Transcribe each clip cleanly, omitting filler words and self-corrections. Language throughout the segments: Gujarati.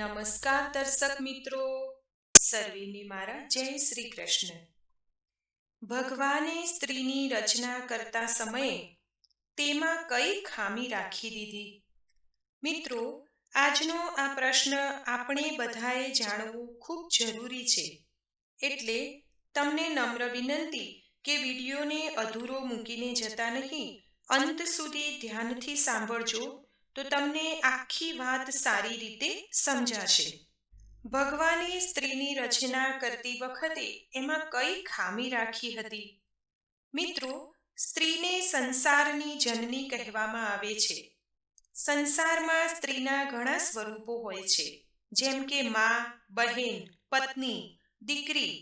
નમસ્કાર દર્શક મિત્રો, સર્વેને મારા જય શ્રી કૃષ્ણ. ભગવાને સ્ત્રીની રચના કરતા સમયે તેમાં કઈ ખામી રાખી દીધી? મિત્રો, આજનો આ પ્રશ્ન આપણે બધાએ જાણવું ખૂબ જરૂરી છે. એટલે તમને નમ્ર વિનંતી કે વિડીયોને અધૂરો મૂકીને જતા નહીં, અંત સુધી ધ્યાનથી સાંભળજો તો તમને આખી વાત સારી રીતે સમજાશે. ભગવાને સ્ત્રીની રચના કરતી વખતે એમાં કઈ ખામી રાખી હતી? મિત્રો, સ્ત્રીને સંસારની જનની કહેવામાં આવે છે. સંસારમાં સ્ત્રીના ઘણા સ્વરૂપો હોય છે, જેમ કે મા, બહેન, પત્ની, દીકરી,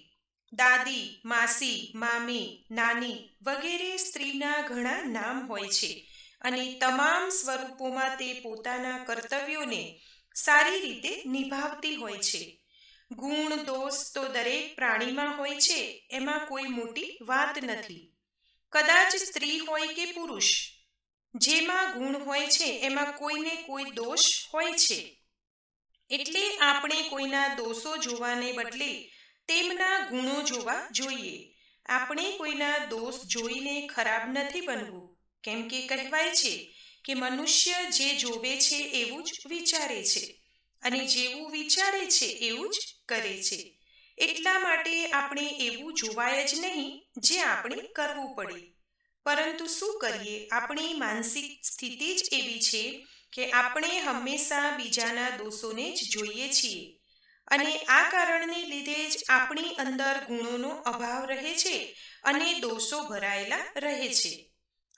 દાદી, માસી, મામી, નાની વગેરે સ્ત્રીના ઘણા નામ હોય છે અને તમામ સ્વરૂપોમાં તે પોતાના કર્તવ્યોને સારી રીતે નિભાવતી હોય છે. ગુણ દોષ તો દરેક પ્રાણીમાં હોય છે, એમાં કોઈ મોટી વાત નથી. કદાચ સ્ત્રી હોય કે પુરુષ, જેમાં ગુણ હોય છે એમાં કોઈને કોઈ દોષ હોય છે. એટલે આપણે કોઈના દોષો જોવાને બદલે તેમના ગુણો જોવા જોઈએ. આપણે કોઈના દોષ જોઈને ખરાબ નથી બનવું, કેમ કે કહેવાય છે કે મનુષ્ય જે જોવે છે એવું જ વિચારે છે અને જેવું વિચારે છે એવું જ કરે છે. એટલા માટે આપણે એવું જોવાય જ નહીં જે આપણે કરવું પડે. પરંતુ શું કરીએ, આપણી માનસિક સ્થિતિ જ એવી છે કે આપણે હંમેશા બીજાના દોષોને જ જોઈએ છીએ અને આ કારણને લીધે જ આપણી અંદર ગુણોનો અભાવ રહે છે અને દોષો ભરાયેલા રહે છે.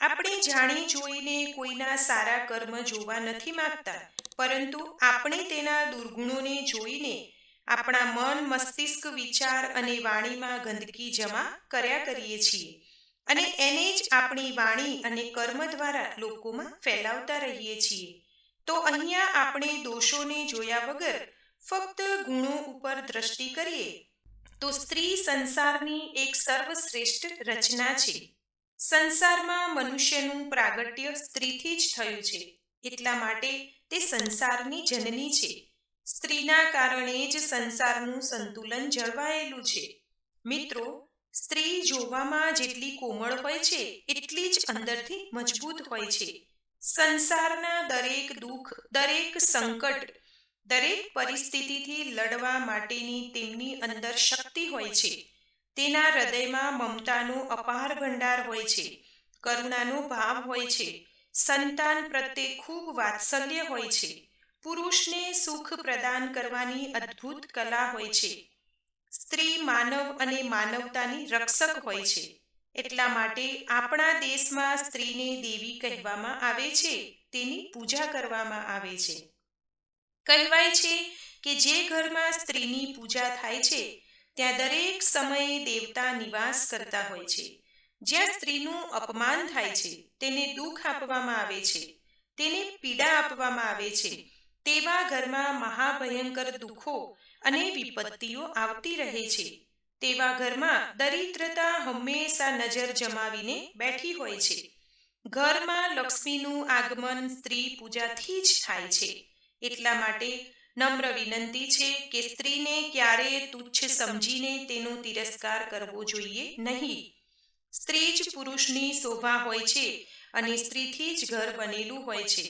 આપણે જાણી જોઈને કોઈના સારા કર્મ જોવા નથી માંગતા, પરંતુ આપણે તેના દુર્ગુણોને જોઈને આપણા મન, મસ્તિષ્ક, વિચાર અને વાણીમાં ગંદકી જમા કર્યા કરીએ છીએ અને એને જ આપણી વાણી અને કર્મ દ્વારા લોકોમાં ફેલાવતા રહીએ છીએ. તો અહીંયા આપણે દોષોને જોયા વગર ફક્ત ગુણો ઉપર દ્રષ્ટિ કરીએ તો સ્ત્રી સંસારની એક સર્વશ્રેષ્ઠ રચના છે. સંસારમાં મનુષ્યનું પ્રાગટ્ય સ્ત્રીથી જ થયું છે, એટલા માટે તે સંસારની જનની છે. સ્ત્રીના કારણે જ સંસારનું સંતુલન જળવાયેલું છે. મિત્રો, સ્ત્રી જોવામાં જેટલી કોમળ હોય છે એટલી જ અંદરથી મજબૂત હોય છે. સંસારના દરેક દુઃખ, દરેક સંકટ, દરેક પરિસ્થિતિથી લડવા માટેની તેમની અંદર શક્તિ હોય છે. તેના હૃદયમાં મમતાનો અપાર ભંડાર હોય છે, કરુણાનો ભાવ હોય છે, સંતાન પ્રત્યે ખૂબ વાત્સલ્ય હોય છે, પુરુષને સુખ પ્રદાન કરવાની અદ્ભુત કલા હોય છે. સ્ત્રી માનવ અને માનવતાની રક્ષક હોય છે. એટલા માટે આપણા દેશમાં સ્ત્રીને દેવી કહેવામાં આવે છે, તેની પૂજા કરવામાં આવે છે. કહેવાય છે કે જે ઘરમાં સ્ત્રીની પૂજા થાય છે ત્યાં દરેક સમયે દેવતા નિવાસ કરતા હોય છે. જ્યાં સ્ત્રીનું અપમાન થાય છે, તેને દુઃખ આપવામાં આવે છે, તેને પીડા આપવામાં આવે છે, તેવા ઘરમાં મહાભયંકર દુઃખો અને વિપત્તિઓ આવતી રહે છે. તેવા ઘરમાં દરિદ્રતા હંમેશા નજર જમાવીને બેઠી હોય છે. ઘરમાં લક્ષ્મીનું આગમન સ્ત્રી પૂજાથી જ થાય છે. એટલા માટે નમ્ર વિનંતી છે કે સ્ત્રીને ક્યારેય તુચ્છ સમજીને તેનો તિરસ્કાર કરવો જોઈએ નહીં. સ્ત્રી જ પુરુષની શોભા હોય છે અને સ્ત્રીથી જ ઘર બનેલું હોય છે.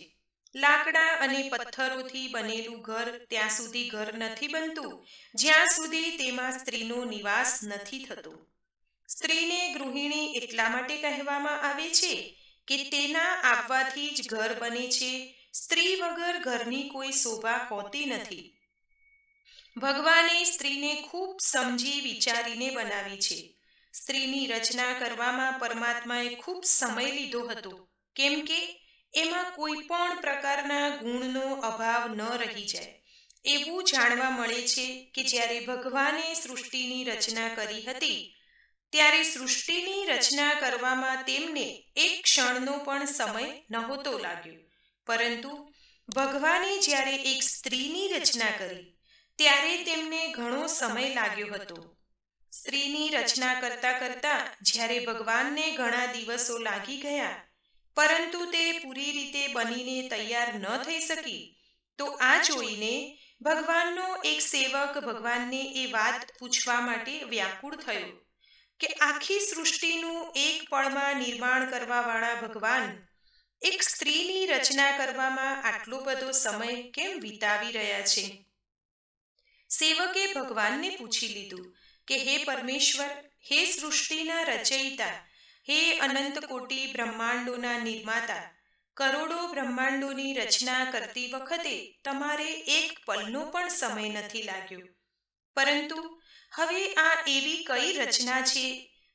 લાકડા અને પથ્થરોથી બનેલું ઘર ત્યાં સુધી ઘર નથી બનતું જ્યાં સુધી તેમાં સ્ત્રીનો નિવાસ નથી થતો. સ્ત્રીને ગૃહિણી એટલા માટે કહેવામાં આવે છે કે તેના આવવાથી જ ઘર બને છે. સ્ત્રી વગર ઘરની કોઈ શોભા હોતી નથી. ભગવાને સ્ત્રીને ખૂબ સમજી વિચારીને બનાવી છે. સ્ત્રીની રચના કરવામાં પરમાત્માએ ખૂબ સમય લીધો હતો, કેમ કે એમાં કોઈ પણ પ્રકારના ગુણનો અભાવ ન રહી જાય. એવું જાણવા મળે છે કે જ્યારે ભગવાને સૃષ્ટિની રચના કરી હતી ત્યારે સૃષ્ટિની રચના કરવામાં તેમને એક ક્ષણનો પણ સમય નહોતો લાગ્યો. પરંતુ ભગવાને જ્યારે એક સ્ત્રીની રચના કરી ત્યારે તેમને ઘણો સમય લાગ્યો હતો. સ્ત્રીની રચના કરતા કરતા જ્યારે ભગવાનને ઘણા દિવસો લાગી ગયા, પરંતુ તે પૂરી રીતે બનીને તૈયાર ન થઈ શકી, તો આ જોઈને ભગવાનનો એક સેવક ભગવાનને એ વાત પૂછવા માટે વ્યાકુળ થયો કે આખી સૃષ્ટિનું એક પળમાં નિર્માણ કરવાવાળા ભગવાન એક સ્ત્રીની રચના કરવામાં આટલો બધો સમય કેમ વિતાવી રહ્યા છે? સેવકે ભગવાનને પૂછી લીધું કે હે પરમેશ્વર, હે સૃષ્ટિના રચયિતા, હે અનંત કોટી બ્રહ્માંડોના નિર્માતા, કરોડો બ્રહ્માંડોની રચના કરતી વખતે તમારે એક પલનો પણ સમય નથી લાગ્યો, પરંતુ હવે આ એવી કઈ રચના છે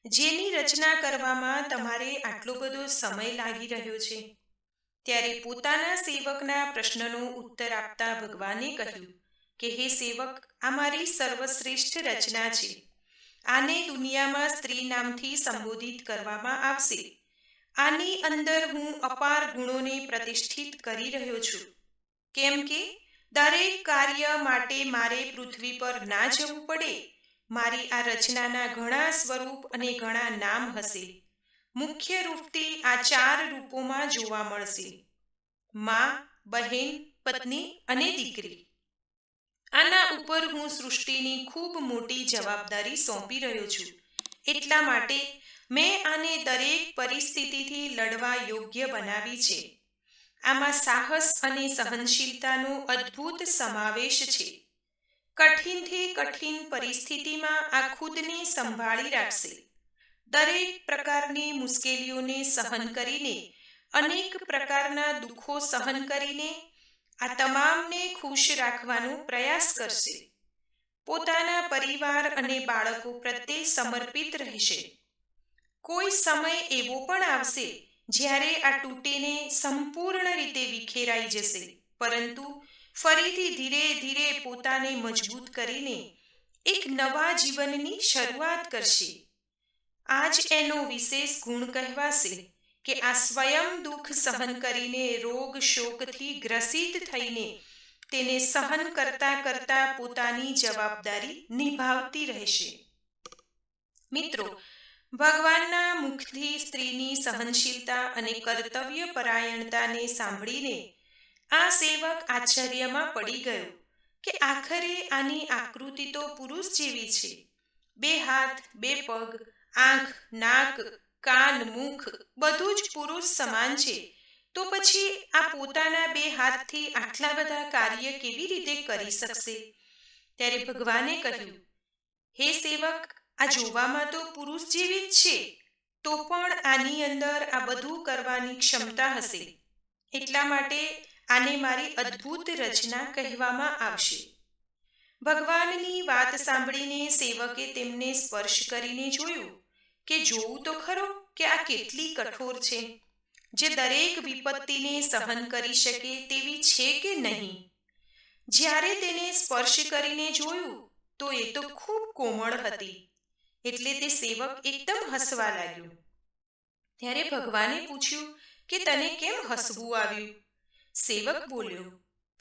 જેની રચના કરવામાં તમારે આટલો બધો સમય લાગી રહ્યો છે? ત્યારે પોતાના સેવકના પ્રશ્નનો ઉત્તર આપતા ભગવાને કહ્યું કે હે સેવક, આ મારી સર્વશ્રેષ્ઠ રચના છે. આને દુનિયામાં સ્ત્રી નામથી સંબોધિત કરવામાં આવશે. આની અંદર હું અપાર ગુણોને પ્રતિષ્ઠિત કરી રહ્યો છું, કેમ કે દરેક કાર્ય માટે મારે પૃથ્વી પર ના જવું પડે. મારી આ રચનાના ઘણા સ્વરૂપ અને ઘણા નામ હશે. મુખ્ય રૂપથી આ 4 રૂપોમાં જોવા મળશે: માં, બહેન, પત્ની અને દીકરી. આના ઉપર હું સૃષ્ટિની ખૂબ મોટી જવાબદારી સોંપી રહ્યો છું. એટલા માટે મેં આને દરેક પરિસ્થિતિથી લડવા યોગ્ય બનાવી છે. આમાં સાહસ અને સહનશીલતાનો અદ્ભુત સમાવેશ છે. કઠિનથી કઠિન પરિસ્થિતિમાં આ ખુદને સંભાળી રાખશે. દરેક પ્રકારની મુશ્કેલીઓને સહન કરીને, અનેક પ્રકારના દુઃખો સહન કરીને આ તમામને ખુશ રાખવાનો પ્રયાસ કરશે. પોતાના પરિવાર અને બાળકો પ્રત્યે સમર્પિત રહેશે. કોઈ સમય એવો પણ આવશે જ્યારે આ તૂટીને સંપૂર્ણ રીતે વિખેરાઈ જશે, પરંતુ ફરીથી ધીરે ધીરે પોતાને મજબૂત કરીને એક નવા જીવનની શરૂઆત કરશે. આ જ એનો વિશેષ ગુણ કહેવાશે કે આ સ્વયં દુઃખ સહન કરીને, રોગ શોકથી ગ્રસિત થઈને તેને સહન કરતા કરતા પોતાની જવાબદારી નિભાવતી રહેશે. મિત્રો, ભગવાનના મુખથી સ્ત્રીની સહનશીલતા અને કર્તવ્ય પરાયણતાને સાંભળીને આ સેવક આશ્ચર્યમાં પડી ગયો કે આખરે આની આકૃતિ તો પુરુષ જેવી છે. 2 હાથ, 2 પગ, આંખ, નાક, કાન, મુખ બધું જ પુરુષ સમાન છે. તો પછી આ પોતાના 2 હાથથી આટલા બધા કાર્ય કેવી રીતે કરી શકશે? ત્યારે ભગવાને કહ્યું, હે સેવક, આ જોવામાં તો પુરુષ જેવી જ છે, તો પણ આની અંદર આ બધું કરવાની ક્ષમતા હશે. એટલા માટે આને મારી અદ્ભુત રચના કહેવામાં આવશે. ભગવાનની વાત સાંભળીને સેવકે તેમને સ્પર્શ કરીને જોયું કે જોવું તો ખરો કે આ કેટલી કઠોર છે, જે દરેક વિપત્તિને સહન કરી શકે તેવી છે કે નહીં. જ્યારે તેને સ્પર્શ કરીને જોયું તો એ તો ખૂબ કોમળ હતી, એટલે તે સેવક એકદમ હસવા લાગ્યો. ત્યારે ભગવાને પૂછ્યું કે તને કેમ હસવું આવ્યું? સેવક બોલ્યો,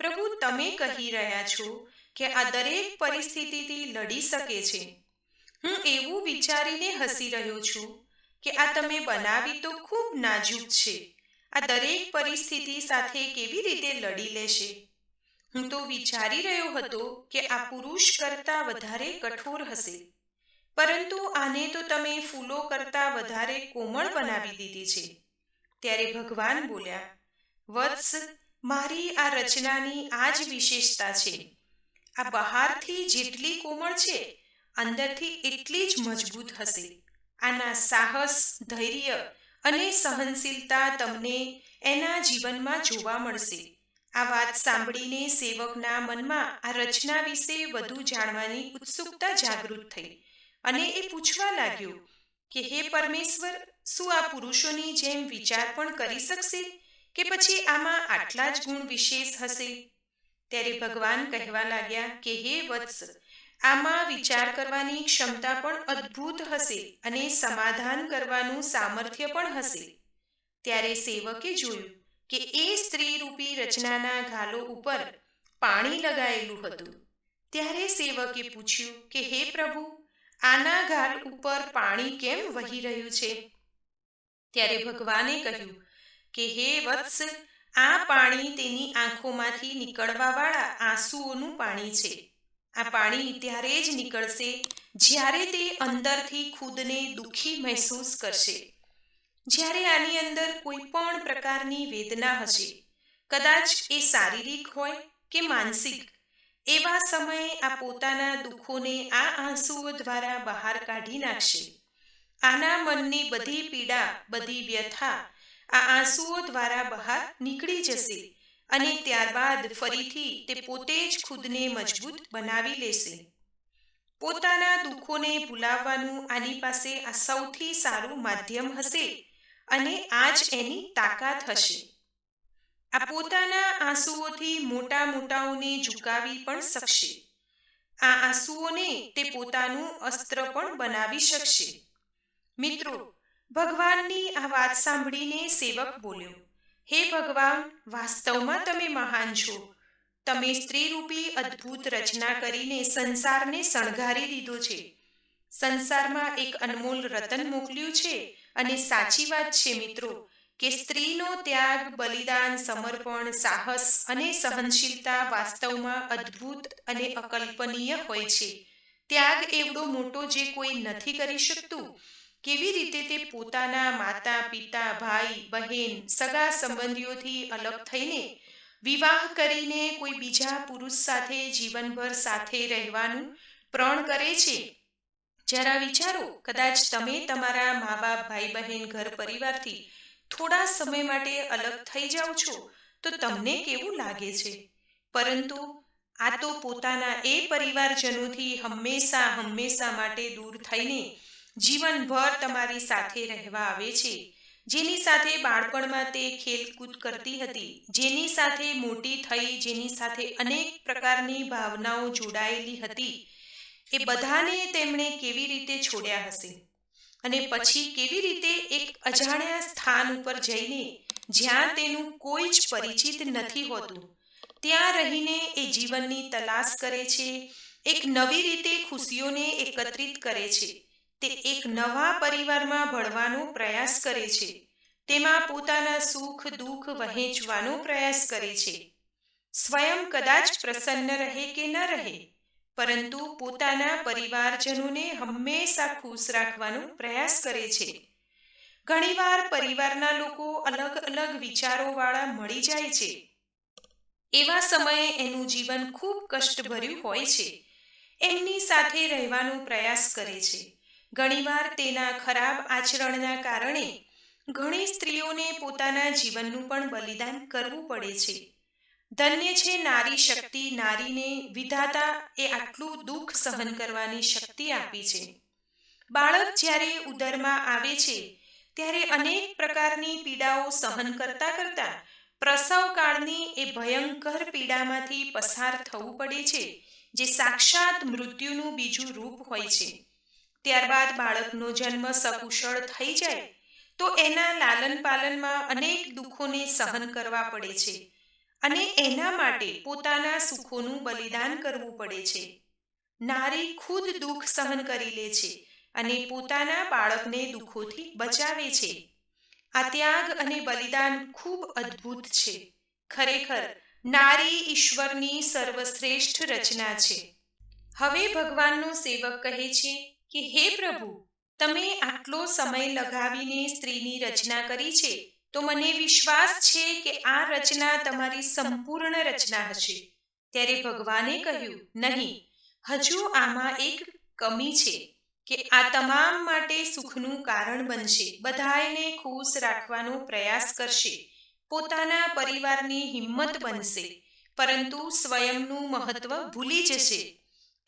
પ્રભુ, તમે કહી રહ્યા છો કે આ દરેક પરિસ્થિતિથી લડી શકે છે. હું એવું વિચારીને હસી રહ્યો છું કે આ તમે બનાવી તો ખૂબ નાજુક છે. આ દરેક પરિસ્થિતિ સાથે કેવી રીતે લડી લેશે? હું તો વિચારી રહ્યો હતો કે આ પુરુષ કરતાં વધારે કઠોર હશે, પરંતુ આને તો તમે ફૂલો કરતાં વધારે કોમળ બનાવી દીધી છે. ત્યારે ભગવાન બોલ્યા, વત્સ, મારી આ રચનાની આ જ વિશેષતા છે. આ બહારથી જેટલી કોમળ છે, અંદરથી એટલી જ મજબૂત હશે. આના સાહસ, ધૈર્ય અને સહનશીલતા તમને એના જીવનમાં જોવા મળશે. આ વાત સાંભળીને સેવકના મનમાં આ રચના વિશે વધુ જાણવાની ઉત્સુકતા જાગૃત થઈ અને એ પૂછવા લાગ્યો કે હે પરમેશ્વર, શું આ પુરુષોની જેમ વિચાર પણ કરી શકશે કે પછી આમાં આટલા જ ગુણ વિશેષ હશે? ત્યારે ભગવાન કહેવા લાગ્યા કે હે વત્સ, આમાં વિચાર કરવાની ક્ષમતા પણ અદ્ભુત હશે અને સમાધાન કરવાનું સામર્થ્ય પણ હશે. ત્યારે સેવકે જોયું કે એ સ્ત્રી રૂપી રચનાના ગાલો ઉપર પાણી લગાયેલું હતું. ત્યારે સેવકે પૂછ્યું કે હે પ્રભુ, આના ગાલ ઉપર પાણી કેમ વહી રહ્યું છે? ત્યારે ભગવાને કહ્યું કે હે વત્સ, આ પાણી તેની આંખોમાંથી નીકળવાવાળા આંસુઓનું પાણી છે. આ પાણી ત્યારે જ નીકળશે જ્યારે તે અંદરથી ખુદને દુઃખી મહેસૂસ કરશે. જ્યારે આની અંદર કોઈ પણ પ્રકારની વેદના હશે, કદાચ એ શારીરિક હોય કે માનસિક, એવા સમયે આ પોતાના દુઃખોને આ આંસુઓ દ્વારા બહાર કાઢી નાખશે. આના મનની બધી પીડા, બધી વ્યથા આ આંસુઓ દ્વારા બહાર નીકળી જશે અને ત્યારબાદ ફરીથી તે પોતે જ ખુદને મજબૂત બનાવી લેશે. પોતાના દુઃખોને ભૂલાવવાનું આની પાસે આ સૌથી સારું માધ્યમ હશે અને આ જ એની તાકાત હશે. આ પોતાના આંસુઓથી મોટા મોટાઓને ઝુકાવી પણ શકશે. આ આંસુઓને તે પોતાનું અસ્ત્ર પણ બનાવી શકશે. મિત્રો, ભગવાનની આ વાત સાંભળીને સેવક બોલ્યો, હે ભગવાન, વાસ્તવમાં તમે મહાન છો. તમે સ્ત્રીરૂપી અદ્ભુત રચના કરીને સંસારને શણગારી દીધો છે. સંસારમાં એક અનમોલ રતન મોકલ્યું છે અને સાચી વાત છે મિત્રો કે સ્ત્રીનો ત્યાગ, બલિદાન, સમર્પણ, સાહસ અને સહનશીલતા વાસ્તવમાં અદ્ભુત અને અકલ્પનીય હોય છે. ત્યાગ એવડો મોટો જે કોઈ નથી કરી શકતું. કેવી રીતે તે પોતાના માતા, પિતા, ભાઈ, બહેન, સગા સંબંધીઓથી અલગ થઈને વિવાહ કરીને કોઈ બીજા પુરુષ સાથે જીવનભર સાથે રહેવાનું પ્રણ કરે છે. જરા વિચારો, કદાચ તમે તમારા મા બાપ, ભાઈ બહેન, ઘર પરિવારથી થોડા સમય માટે અલગ થઈ જાઓ છો તો તમને કેવું લાગે છે? પરંતુ આ તો પોતાના એ પરિવારજનોથી હંમેશા માટે દૂર થઈને જીવનભર તમારી સાથે રહેવા આવે છે. જેની સાથે બાળપણમાં તે ખેલકૂદ કરતી હતી, જેની સાથે મોટી થઈ, જેની સાથે અનેક પ્રકારની ભાવનાઓ જોડાયેલી હતી, એ બધાને તેમણે કેવી રીતે છોડ્યા હશે અને પછી કેવી રીતે એક અજાણ્યા સ્થાન ઉપર જઈને, જ્યાં તેનું કોઈ જ પરિચિત નથી હોતું, ત્યાં રહીને એ જીવનની તલાશ કરે છે, એક નવી રીતે ખુશીઓને એકત્રિત કરે છે. તે એક નવા પરિવારમાં ભળવાનો પ્રયાસ કરે છે. તેમાં પોતાના સુખ દુઃખ વહેંચવાનો પ્રયાસ કરે છે. સ્વયં કદાચ પ્રસન્ન રહે કે ન રહે, પરંતુ પોતાના પરિવારજનોને હંમેશા ખુશ રાખવાનો પ્રયાસ કરે છે. ઘણીવાર પરિવારના લોકો અલગ અલગ વિચારોવાળા મળી જાય છે. એવા સમયે એનું જીવન ખૂબ કષ્ટભર્યું હોય છે. એમની સાથે રહેવાનો પ્રયાસ કરે છે. ઘણીવાર તેના ખરાબ આચરણના કારણે ઘણી સ્ત્રીઓને પોતાના જીવનનું પણ બલિદાન કરવું પડે છે. ધન્ય છે નારી શક્તિ. નારીને વિધાતા એ આટલું દુઃખ સહન કરવાની શક્તિ આપી છે. બાળક જ્યારે ઉદરમાં આવે છે ત્યારે અનેક પ્રકારની પીડાઓ સહન કરતા કરતા પ્રસવકાળની એ ભયંકર પીડામાંથી પસાર થવું પડે છે, જે સાક્ષાત મૃત્યુનું બીજું રૂપ હોય છે. ત્યારબાદ બાળકનો જન્મ સકુશળ થઈ જાય તો એના લાલન પાલનમાં અનેક દુઃખોને સહન કરવા પડે છે અને એના માટે પોતાના સુખોનું બલિદાન કરવું પડે છે. નારી ખુદ દુઃખ સહન કરી લે છે અને પોતાના બાળકને દુઃખોથી બચાવે છે. આ ત્યાગ અને બલિદાન ખૂબ અદ્ભુત છે. ખરેખર નારી ઈશ્વરની સર્વશ્રેષ્ઠ રચના છે. હવે ભગવાનનો સેવક કહે છે કે હે પ્રભુ, તમે આટલો સમય લગાવીને સ્ત્રીની રચના કરી છે, તો મને વિશ્વાસ છે કે આ રચના તમારી સંપૂર્ણ રચના હશે. ત્યારે ભગવાને કહ્યું, નહીં, હજુ આમાં એક કમી છે કે આ તમામ માટે સુખનું કારણ બનશે, બધાયને ખુશ રાખવાનો પ્રયાસ કરશે, પોતાના પરિવારની હિંમત બનશે, પરંતુ સ્વયંનું મહત્વ ભૂલી જશે.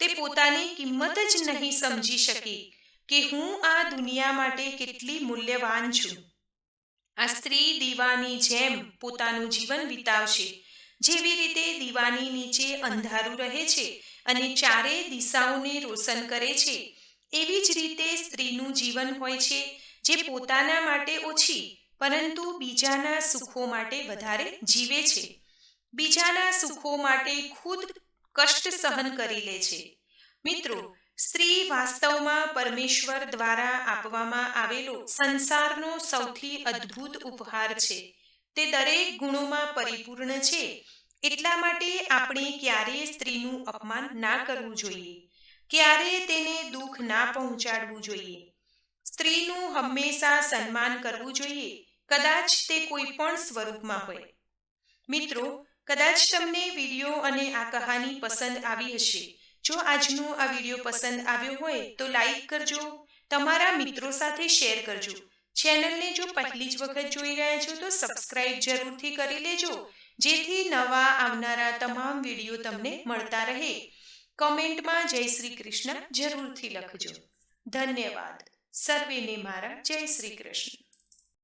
તે પોતાની કિંમત જ નહીં સમજી શકી કે હું આ દુનિયા માટે કેટલી મૂલ્યવાન છું. આ સ્ત્રી દીવાની જેમ પોતાનું જીવન વિતાવશે. જેવી રીતે દીવાની નીચે અંધારું રહે છે અને ચારે દિશાઓને રોશન કરે છે, એવી જ રીતે સ્ત્રીનું જીવન હોય છે, જે પોતાના માટે ઓછી પરંતુ બીજાના સુખો માટે વધારે જીવે છે. બીજાના સુખો માટે ખુદ કષ્ટ સહન કરી લે છે. મિત્રો, સ્ત્રી વાસ્તવમાં પરમેશ્વર દ્વારા આપવામાં આવેલો સંસારનો સૌથી અદ્ભુત ઉપહાર છે. તે દરેક ગુણોમાં પરિપૂર્ણ છે. એટલા માટે આપણે ક્યારેય સ્ત્રીનું અપમાન ના કરવું જોઈએ, ક્યારેય તેને દુઃખ ના પહોંચાડવું જોઈએ. સ્ત્રીનું હંમેશા સન્માન કરવું જોઈએ, કદાચ તે કોઈ પણ સ્વરૂપમાં હોય. મિત્રો, કદાચ તમને વિડીયો અને આ કહાની પસંદ આવી હશે. જો આજનો આ વિડીયો પસંદ આવ્યો હોય તો લાઈક કરજો, તમારા મિત્રો સાથે શેર કરજો. ચેનલને જો પહેલી જ વખત જોઈ રહ્યા છો તો સબસ્ક્રાઇબ જરૂરથી કરી લેજો, જેથી નવા આવનારા તમામ વિડીયો તમને મળતા રહે. કમેન્ટમાં જય શ્રી કૃષ્ણ જરૂરથી લખજો. ધન્યવાદ. સર્વેને મારા જય શ્રી કૃષ્ણ.